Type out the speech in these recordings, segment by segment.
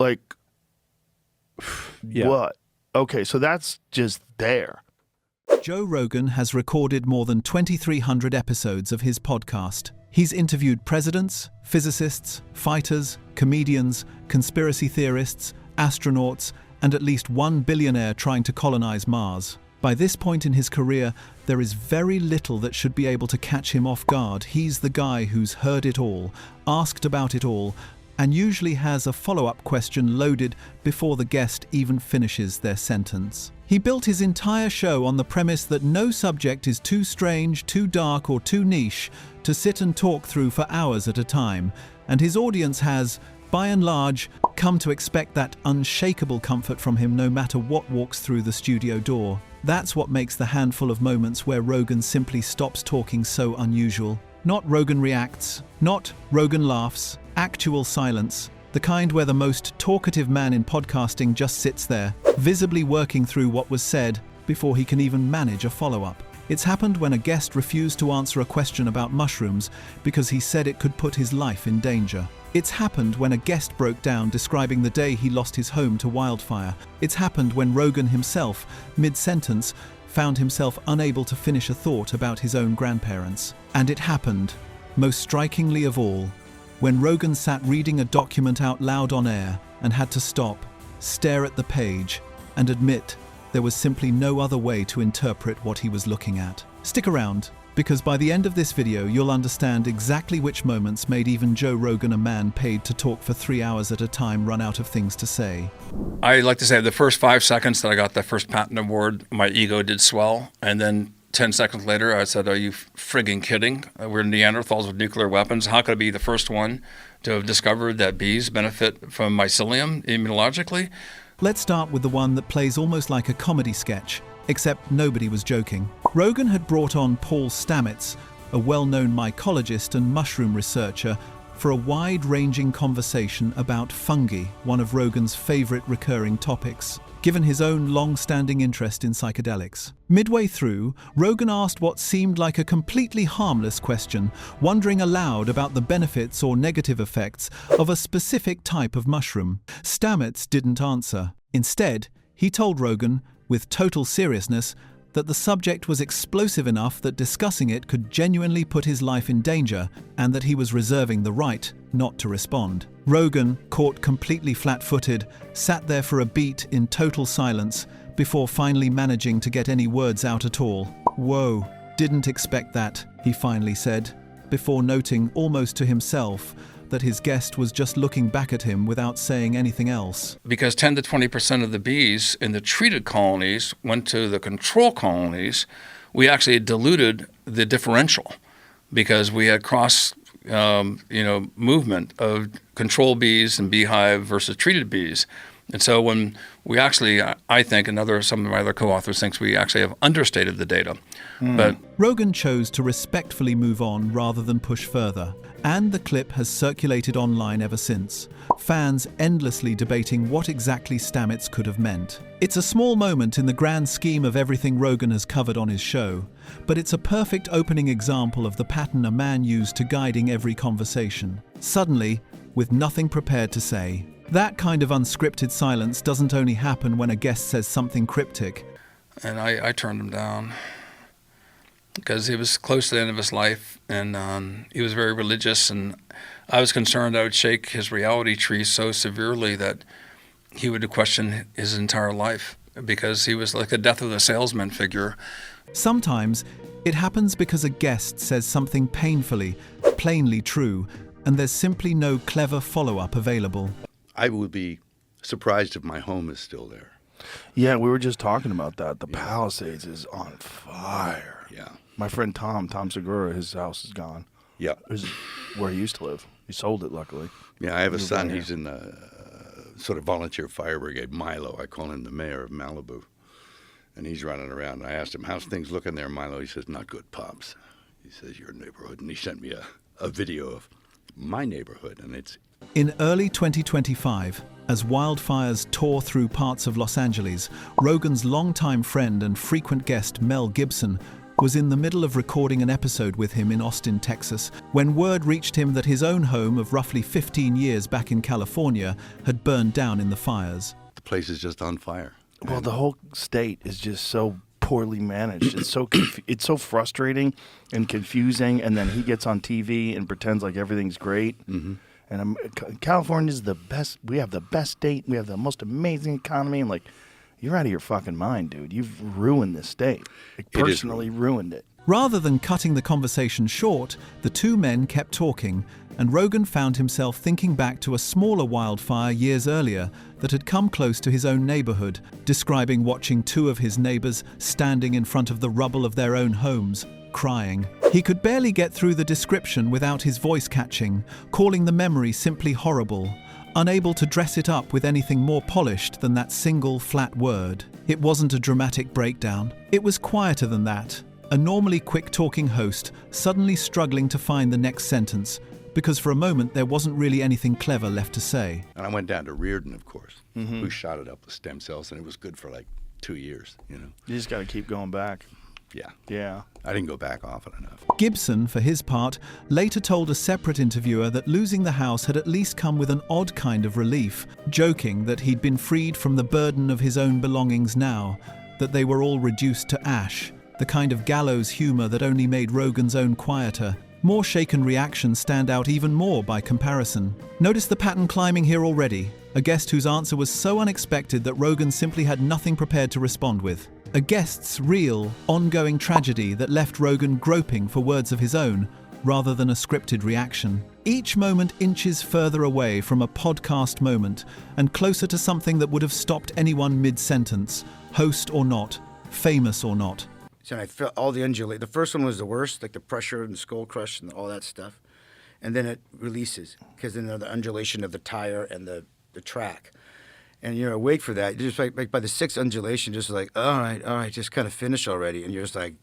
Like, Yeah. what? Okay, so that's just there. Joe Rogan has recorded more than 2,300 episodes of his podcast. He's interviewed presidents, physicists, fighters, comedians, conspiracy theorists, astronauts, and at least one billionaire trying to colonize Mars. By this point in his career, there is very little that should be able to catch him off guard. He's the guy who's heard it all, asked about it all, and usually has a follow-up question loaded before the guest even finishes their sentence. He built his entire show on the premise that no subject is too strange, too dark, or too niche to sit and talk through for hours at a time, and his audience has, by and large, come to expect that unshakable comfort from him no matter what walks through the studio door. That's what makes the handful of moments where Rogan simply stops talking so unusual. Not Rogan reacts, not Rogan laughs, actual silence, the kind where the most talkative man in podcasting just sits there, visibly working through what was said before he can even manage a follow-up. It's happened when a guest refused to answer a question about mushrooms because he said it could put his life in danger. It's happened when a guest broke down describing the day he lost his home to wildfire. It's happened when Rogan himself, mid-sentence, found himself unable to finish a thought about his own grandparents. And it happened, most strikingly of all, when Rogan sat reading a document out loud on air and had to stop, stare at the page, and admit there was simply no other way to interpret what he was looking at. Stick around, because by the end of this video you'll understand exactly which moments made even Joe Rogan, a man paid to talk for 3 hours at a time, run out of things to say. I like to say the first 5 seconds that I got the first patent award, my ego did swell, and then 10 seconds later, I said, are you frigging kidding? We're Neanderthals with nuclear weapons. How could I be the first one to have discovered that bees benefit from mycelium immunologically? Let's start with the one that plays almost like a comedy sketch, except nobody was joking. Rogan had brought on Paul Stamets, a well-known mycologist and mushroom researcher, for a wide-ranging conversation about fungi, one of Rogan's favorite recurring topics, given his own long-standing interest in psychedelics. Midway through, Rogan asked what seemed like a completely harmless question, wondering aloud about the benefits or negative effects of a specific type of mushroom. Stamets didn't answer. Instead, he told Rogan, with total seriousness, that the subject was explosive enough that discussing it could genuinely put his life in danger, and that he was reserving the right not to respond. Rogan, caught completely flat-footed, sat there for a beat in total silence before finally managing to get any words out at all. "Whoa, didn't expect that," he finally said, before noting almost to himself that his guest was just looking back at him without saying anything else. Because 10 to 20% of the bees in the treated colonies went to the control colonies, we actually diluted the differential because we had cross movement of control bees and beehive versus treated bees. And so when we actually, I think, some of my other co-authors thinks we actually have understated the data. But Rogan chose to respectfully move on rather than push further, and the clip has circulated online ever since, fans endlessly debating what exactly Stamets could have meant. It's a small moment in the grand scheme of everything Rogan has covered on his show, but it's a perfect opening example of the pattern a man used to guiding every conversation. Suddenly, with nothing prepared to say. That kind of unscripted silence doesn't only happen when a guest says something cryptic. And I turned him down because he was close to the end of his life, and he was very religious, and I was concerned I would shake his reality tree so severely that he would question his entire life, because he was like the death of the salesman figure. Sometimes it happens because a guest says something painfully, plainly true, and there's simply no clever follow-up available. I would be surprised if my home is still there. Yeah, we were just talking about that. The Palisades is on fire. Yeah. My friend Tom Segura, his house is gone. Yeah. It was where he used to live. He sold it, luckily. Yeah, I have a Moved son. on He's in the sort of volunteer fire brigade, Milo. I call him the mayor of Malibu. And he's running around. And I asked him, how's things looking there, Milo? He says, not good, Pops. He says, your neighborhood. And he sent me a video of my neighborhood, and it's... In early 2025, as wildfires tore through parts of Los Angeles, Rogan's longtime friend and frequent guest Mel Gibson was in the middle of recording an episode with him in Austin, Texas, when word reached him that his own home of roughly 15 years back in California had burned down in the fires. The place is just on fire. Well, the whole state is just so poorly managed. It's so it's so frustrating and confusing. And then he gets on TV and pretends like everything's great. Mm-hmm. And California's the best. We have the best state. We have the most amazing economy. And like, you're out of your fucking mind, dude. You've ruined this state. Like, personally ruined it. Rather than cutting the conversation short, the two men kept talking, and Rogan found himself thinking back to a smaller wildfire years earlier that had come close to his own neighborhood, describing watching two of his neighbors standing in front of the rubble of their own homes, crying. He could barely get through the description without his voice catching, calling the memory simply horrible, unable to dress it up with anything more polished than that single flat word. It wasn't a dramatic breakdown. It was quieter than that. A normally quick-talking host suddenly struggling to find the next sentence, because for a moment there wasn't really anything clever left to say. And I went down to Reardon, of course, who shot it up with stem cells, and it was good for like 2 years, you know. You just got to keep going back. Yeah. Yeah. I didn't go back often enough. Gibson, for his part, later told a separate interviewer that losing the house had at least come with an odd kind of relief, joking that he'd been freed from the burden of his own belongings now, that they were all reduced to ash, the kind of gallows humor that only made Rogan's own quieter. More shaken reactions stand out even more by comparison. Notice the pattern climbing here already, a guest whose answer was so unexpected that Rogan simply had nothing prepared to respond with. A guest's real, ongoing tragedy that left Rogan groping for words of his own, rather than a scripted reaction. Each moment inches further away from a podcast moment, and closer to something that would have stopped anyone mid-sentence, host or not, famous or not. So I felt all the undulate. The first one was the worst, like the pressure and the skull crush and all that stuff. And then it releases, because then the undulation of the tire and the track. And you're awake for that. Just like by the sixth undulation, just like, all right, just kind of finish already. And you're just like,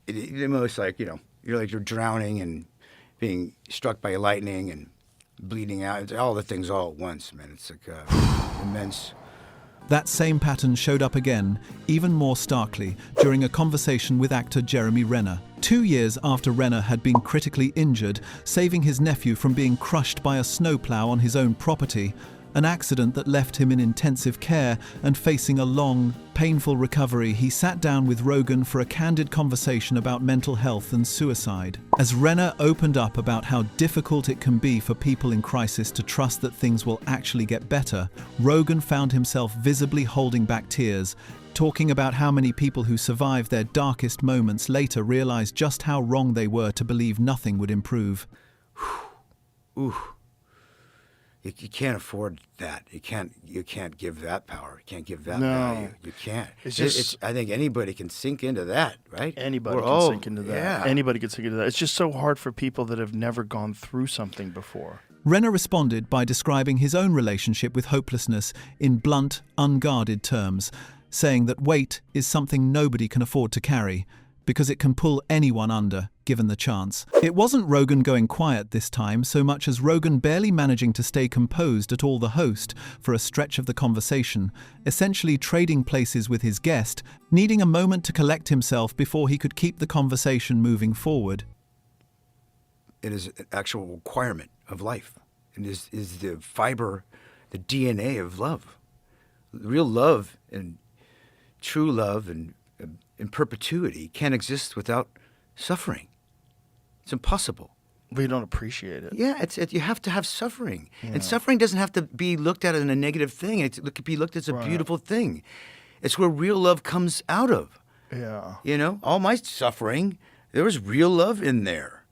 it's almost like, you know, you're drowning and being struck by lightning and bleeding out. It's all the things all at once, man. It's like immense. That same pattern showed up again, even more starkly, during a conversation with actor Jeremy Renner. 2 years after Renner had been critically injured, saving his nephew from being crushed by a snowplow on his own property, an accident that left him in intensive care and facing a long, painful recovery, he sat down with Rogan for a candid conversation about mental health and suicide. As Renner opened up about how difficult it can be for people in crisis to trust that things will actually get better, Rogan found himself visibly holding back tears, talking about how many people who survived their darkest moments later realized just how wrong they were to believe nothing would improve. Ooh. You can't afford that. You can't give that power. You can't give that value. You can't. I think anybody can sink into that, right? Anybody can sink into that. Yeah. Anybody can sink into that. It's just so hard for people that have never gone through something before. Renner responded by describing his own relationship with hopelessness in blunt, unguarded terms, saying that weight is something nobody can afford to carry, because it can pull anyone under, given the chance. It wasn't Rogan going quiet this time so much as Rogan barely managing to stay composed at all the host for a stretch of the conversation, essentially trading places with his guest, needing a moment to collect himself before he could keep the conversation moving forward. It is an actual requirement of life. It is the fiber, the DNA of love. Real love and true love and in perpetuity can't exist without suffering. It's impossible. We don't appreciate it. Yeah, you have to have suffering. Yeah. And suffering doesn't have to be looked at as a negative thing. It could be looked at as a beautiful thing. It's where real love comes out of. Yeah. You know, all my suffering, there was real love in there.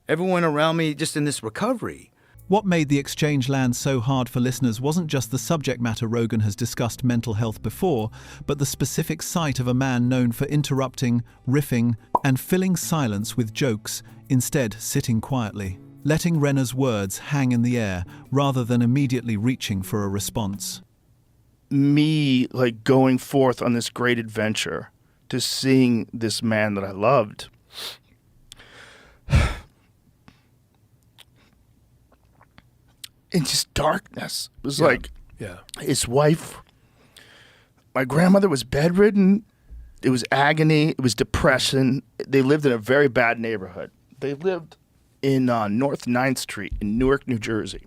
Everyone around me just in this recovery. What made the exchange land so hard for listeners wasn't just the subject matter Rogan has discussed mental health before, but the specific sight of a man known for interrupting, riffing, and filling silence with jokes, instead sitting quietly, letting Renner's words hang in the air rather than immediately reaching for a response. Me, like, going forth on this great adventure to seeing this man that I loved. In just darkness. It was like his wife, my grandmother was bedridden, agony. It was depression. They lived in a very bad neighborhood. They lived in North 9th Street in Newark, New Jersey.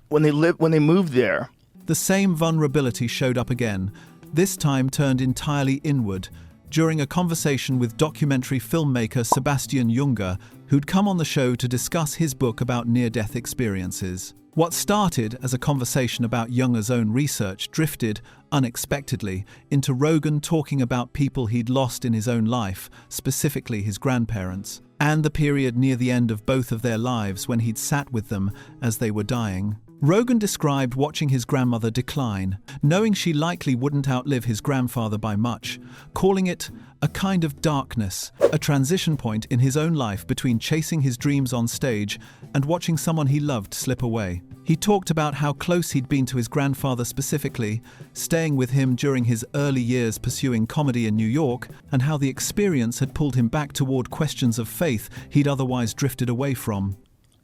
When they moved there, The same vulnerability showed up again, this time turned entirely inward, during a conversation with documentary filmmaker Sebastian Junger, who'd come on the show to discuss his book about near-death experiences. What started as a conversation about Junger's own research drifted, unexpectedly, into Rogan talking about people he'd lost in his own life, specifically his grandparents, and the period near the end of both of their lives when he'd sat with them as they were dying. Rogan described watching his grandmother decline, knowing she likely wouldn't outlive his grandfather by much, calling it a kind of darkness, a transition point in his own life between chasing his dreams on stage and watching someone he loved slip away. He talked about how close he'd been to his grandfather specifically, staying with him during his early years pursuing comedy in New York, and how the experience had pulled him back toward questions of faith he'd otherwise drifted away from.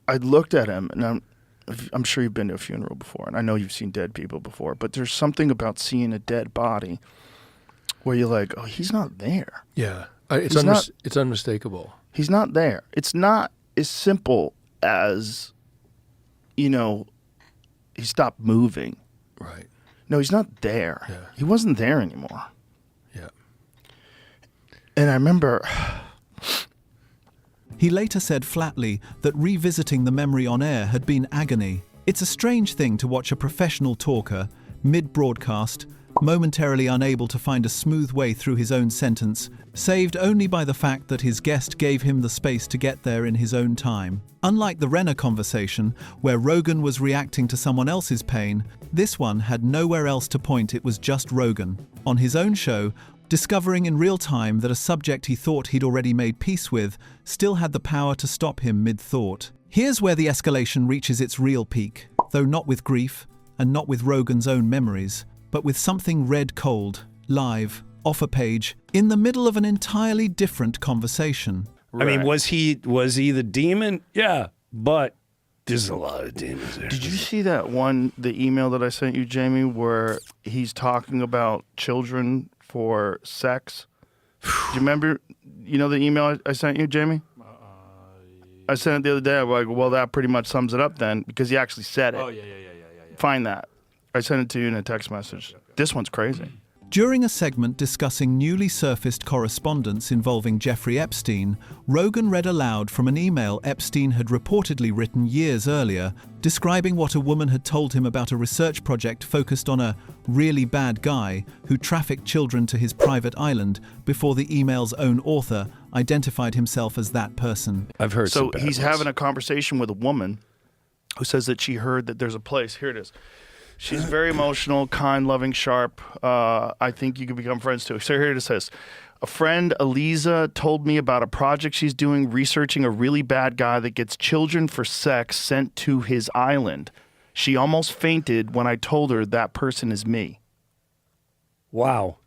I looked at him, and I'm sure you've been to a funeral before, and I know you've seen dead people before, but there's something about seeing a dead body where you're like, oh, he's not there. Yeah. It's unmistakable. He's not there. It's not as simple as, he stopped moving. Right. No, he's not there. Yeah. He wasn't there anymore. Yeah. And I remember... He later said flatly that revisiting the memory on air had been agony. It's a strange thing to watch a professional talker, mid-broadcast, momentarily unable to find a smooth way through his own sentence, saved only by the fact that his guest gave him the space to get there in his own time. Unlike the Renner conversation, where Rogan was reacting to someone else's pain, this one had nowhere else to point. It was just Rogan, on his own show, discovering in real time that a subject he thought he'd already made peace with still had the power to stop him mid-thought. Here's where the escalation reaches its real peak, though not with grief, and not with Rogan's own memories, but with something red cold, live, off a page, in the middle of an entirely different conversation. Right. I mean, was he the demon? Yeah, but there's a lot of demons there. Did you see the email that I sent you, Jamie, where he's talking about children for sex? Do you remember, the email I sent you, Jamie? I sent it the other day. I'm like, well, that pretty much sums it up then, because he actually said it. Oh, yeah. Find that. I sent it to you in a text message. Okay. This one's crazy. During a segment discussing newly surfaced correspondence involving Jeffrey Epstein, Rogan read aloud from an email Epstein had reportedly written years earlier, describing what a woman had told him about a research project focused on a really bad guy who trafficked children to his private island before the email's own author identified himself as that person. I've heard so he's having a conversation with a woman who says that she heard that there's a place. Here it is. She's very emotional, kind, loving, sharp. I think you could become friends too. So here it says, a friend, Eliza, told me about a project she's doing researching a really bad guy that gets children for sex sent to his island. She almost fainted when I told her that person is me. Wow.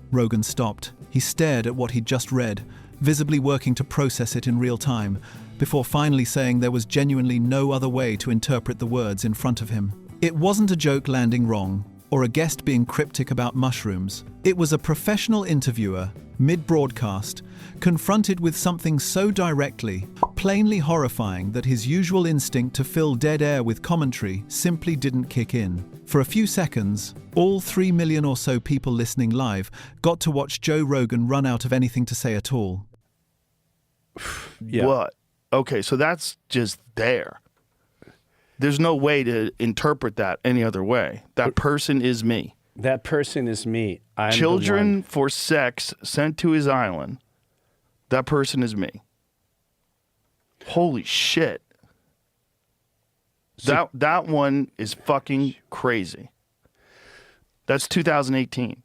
Rogan stopped. He stared at what he'd just read, visibly working to process it in real time, before finally saying there was genuinely no other way to interpret the words in front of him. It wasn't a joke landing wrong, or a guest being cryptic about mushrooms. It was a professional interviewer, mid-broadcast, confronted with something so directly, plainly horrifying that his usual instinct to fill dead air with commentary simply didn't kick in. For a few seconds, all 3 million or so people listening live got to watch Joe Rogan run out of anything to say at all. Yeah. What? Okay, so that's just there. There's no way to interpret that any other way. That person is me. That person is me. I'm Children for sex sent to his island. That person is me. Holy shit. So, that one is fucking crazy. That's 2018.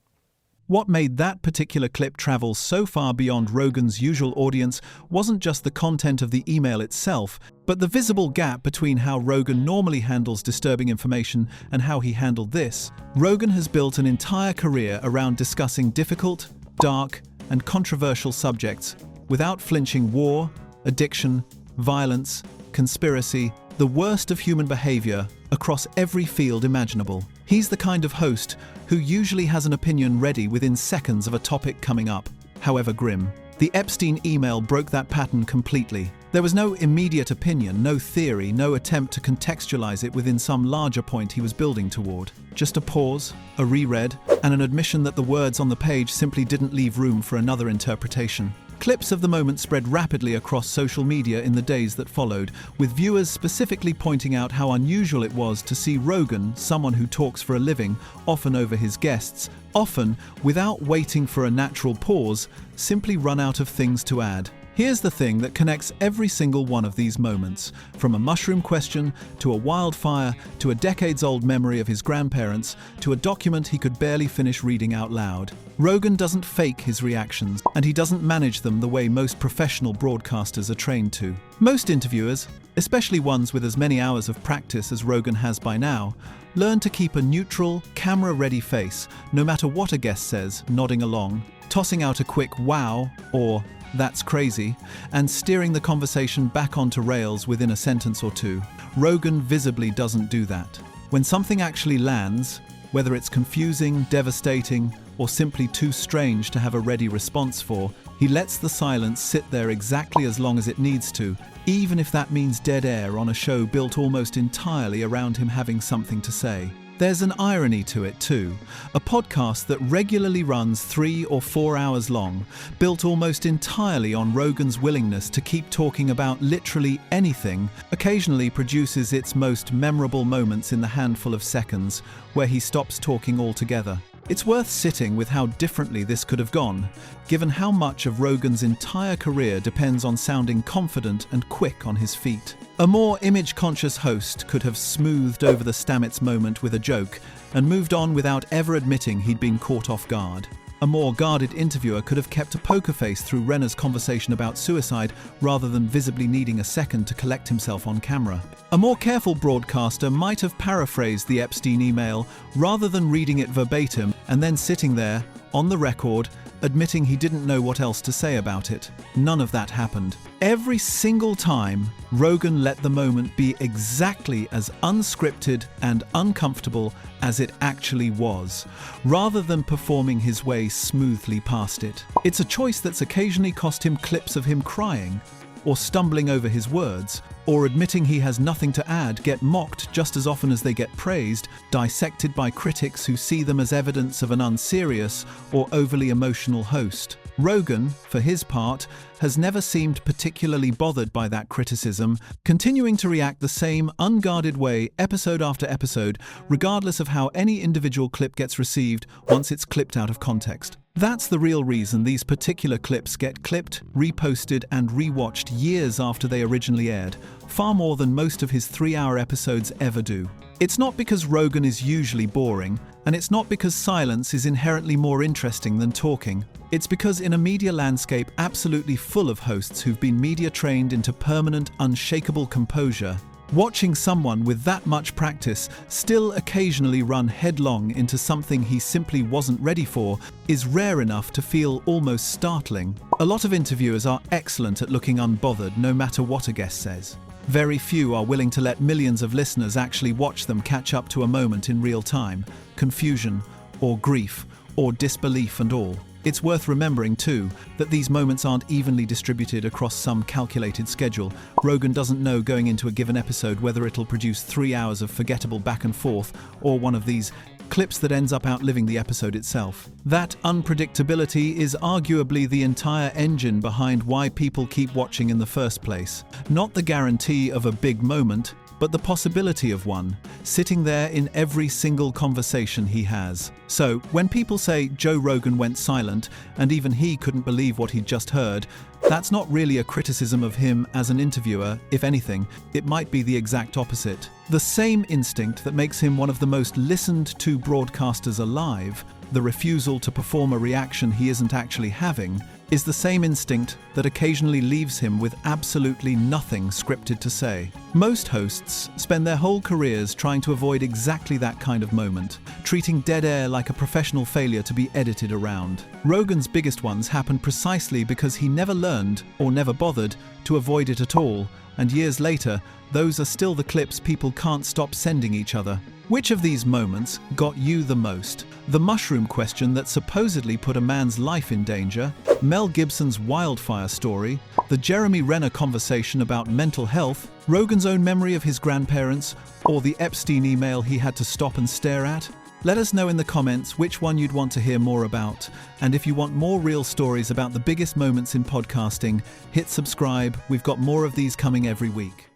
What made that particular clip travel so far beyond Rogan's usual audience wasn't just the content of the email itself, but the visible gap between how Rogan normally handles disturbing information and how he handled this. Rogan has built an entire career around discussing difficult, dark, and controversial subjects without flinching: war, addiction, violence, conspiracy, the worst of human behavior across every field imaginable. He's the kind of host who usually has an opinion ready within seconds of a topic coming up, however grim. The Epstein email broke that pattern completely. There was no immediate opinion, no theory, no attempt to contextualize it within some larger point he was building toward. Just a pause, a reread, and an admission that the words on the page simply didn't leave room for another interpretation. Clips of the moment spread rapidly across social media in the days that followed, with viewers specifically pointing out how unusual it was to see Rogan, someone who talks for a living, often over his guests, often, without waiting for a natural pause, simply run out of things to add. Here's the thing that connects every single one of these moments, from a mushroom question, to a wildfire, to a decades-old memory of his grandparents, to a document he could barely finish reading out loud. Rogan doesn't fake his reactions, and he doesn't manage them the way most professional broadcasters are trained to. Most interviewers, especially ones with as many hours of practice as Rogan has by now, learn to keep a neutral, camera-ready face, no matter what a guest says, nodding along, tossing out a quick wow or "that's crazy," and steering the conversation back onto rails within a sentence or two. Rogan visibly doesn't do that. When something actually lands, whether it's confusing, devastating, or simply too strange to have a ready response for, he lets the silence sit there exactly as long as it needs to, even if that means dead air on a show built almost entirely around him having something to say. There's an irony to it too. A podcast that regularly runs 3 or 4 hours long, built almost entirely on Rogan's willingness to keep talking about literally anything, occasionally produces its most memorable moments in the handful of seconds where he stops talking altogether. It's worth sitting with how differently this could have gone, given how much of Rogan's entire career depends on sounding confident and quick on his feet. A more image-conscious host could have smoothed over the Stamets moment with a joke and moved on without ever admitting he'd been caught off guard. A more guarded interviewer could have kept a poker face through Renner's conversation about suicide rather than visibly needing a second to collect himself on camera. A more careful broadcaster might have paraphrased the Epstein email rather than reading it verbatim and then sitting there, on the record, admitting he didn't know what else to say about it. None of that happened. Every single time, Rogan let the moment be exactly as unscripted and uncomfortable as it actually was, rather than performing his way smoothly past it. It's a choice that's occasionally cost him clips of him crying, or stumbling over his words, or admitting he has nothing to add get mocked just as often as they get praised, dissected by critics who see them as evidence of an unserious or overly emotional host. Rogan, for his part, has never seemed particularly bothered by that criticism, continuing to react the same unguarded way episode after episode, regardless of how any individual clip gets received once it's clipped out of context. That's the real reason these particular clips get clipped, reposted, and rewatched years after they originally aired, far more than most of his 3-hour episodes ever do. It's not because Rogan is usually boring, and it's not because silence is inherently more interesting than talking. It's because in a media landscape absolutely full of hosts who've been media trained into permanent, unshakable composure, watching someone with that much practice still occasionally run headlong into something he simply wasn't ready for is rare enough to feel almost startling. A lot of interviewers are excellent at looking unbothered no matter what a guest says. Very few are willing to let millions of listeners actually watch them catch up to a moment in real time, confusion, or grief, or disbelief and all. It's worth remembering, too, that these moments aren't evenly distributed across some calculated schedule. Rogan doesn't know going into a given episode whether it'll produce 3 hours of forgettable back and forth, or one of these clips that ends up outliving the episode itself. That unpredictability is arguably the entire engine behind why people keep watching in the first place. Not the guarantee of a big moment, but the possibility of one, sitting there in every single conversation he has. So, when people say Joe Rogan went silent, and even he couldn't believe what he'd just heard, that's not really a criticism of him as an interviewer. If anything, it might be the exact opposite. The same instinct that makes him one of the most listened to broadcasters alive, the refusal to perform a reaction he isn't actually having, is the same instinct that occasionally leaves him with absolutely nothing scripted to say. Most hosts spend their whole careers trying to avoid exactly that kind of moment, treating dead air like a professional failure to be edited around. Rogan's biggest ones happened precisely because he never learned, or never bothered, to avoid it at all, and years later, those are still the clips people can't stop sending each other. Which of these moments got you the most? The mushroom question that supposedly put a man's life in danger, Mel Gibson's wildfire story, the Jeremy Renner conversation about mental health, Rogan's own memory of his grandparents, or the Epstein email he had to stop and stare at? Let us know in the comments which one you'd want to hear more about. And if you want more real stories about the biggest moments in podcasting, hit subscribe. We've got more of these coming every week.